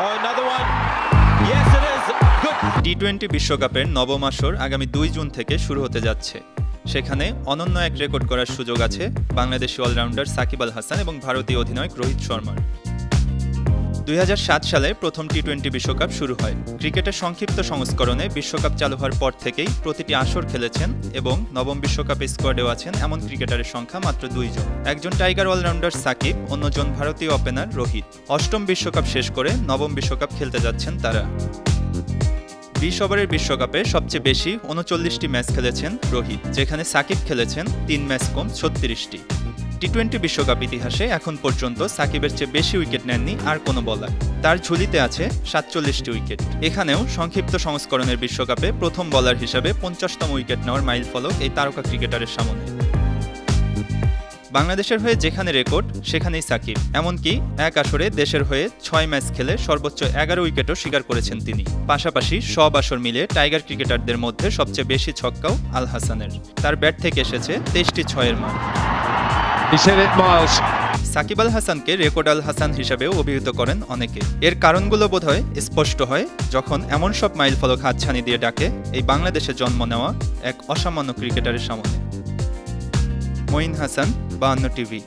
Oh, another one. Yes, it is. Good. টি-20 বিশ্বকাপের নবম আসর আগামী ২ জুন থেকে শুরু হতে যাচ্ছে। সেখানে অনন্য এক রেকর্ড করার সুযোগ আছে বাংলাদেশি অলরাউন্ডার সাকিব আল হাসান এবং ভারতীয় অধিনায়ক রোহিত শর্মার। ২০০৭ সালে প্রথম টি-20 বিশ্বকাপ শুরু হয়। ক্রিকেটের সংক্ষিপ্ত সংস্করণে বিশ্বকাপ চালু হওয়ার পর থেকেই প্রতিটি আসর খেলেছেন এবং নবম বিশ্বকাপে স্কোয়াডেও আছেন এমন ক্রিকেটারের সংখ্যা মাত্র ২ জন। একজন টাইগার অলরাউন্ডার সাকিব, অন্যজন ভারতীয় ওপেনার রোহিত। অষ্টম বিশ্বকাপ শেষ করে নবম বিশ্বকাপ খেলতে যাচ্ছেন তারা। ২০ ওভারের বিশ্বকাপে সবচেয়ে বেশি ৩৯টি ম্যাচ খেলেছেন রোহিত, যেখানে সাকিব খেলেছেন ৩ ম্যাচ কম ৩৬টি। টি-20 বিশ্বকাপ ইতিহাসে এখন পর্যন্ত সাকিবের চেয়ে বেশি উইকেট নেননি আর কোনো বলার। তার ঝুলিতে আছে ৪৭টি উইকেট। এখানেও সংক্ষিপ্ত সংস্করণের বিশ্বকাপে প্রথম বলার হিসাবে ৫০তম উইকেট নেওয়ার মাইলফলক এই তারকা ক্রিকেটারের সামনে। বাংলাদেশের হয়ে যেখানে রেকর্ড সেখানেই সাকিব। এমনকি এক আসরে দেশের হয়ে ৬ ম্যাচ খেলে সর্বোচ্চ ১১ উইকেটও শিকার করেছেন তিনি। পাশাপাশি সব আসর মিলে টাইগার ক্রিকেটারদের মধ্যে সবচেয়ে বেশি ছক্কাও আল হাসানের। তার ব্যাট থেকে এসেছে ২৩টি ছয়ের মান। সাকিব আল হাসানকে রেকর্ড আল হাসান হিসাবেও অভিহিত করেন অনেকে। এর কারণগুলো বোধহয় স্পষ্ট হয় যখন এমন সব মাইলফলক হাতছানি দিয়ে ডাকে এই বাংলাদেশে জন্ম নেওয়া এক অসামান্য ক্রিকেটারের সামনে। মঈন হাসান, ৫২ টিভি।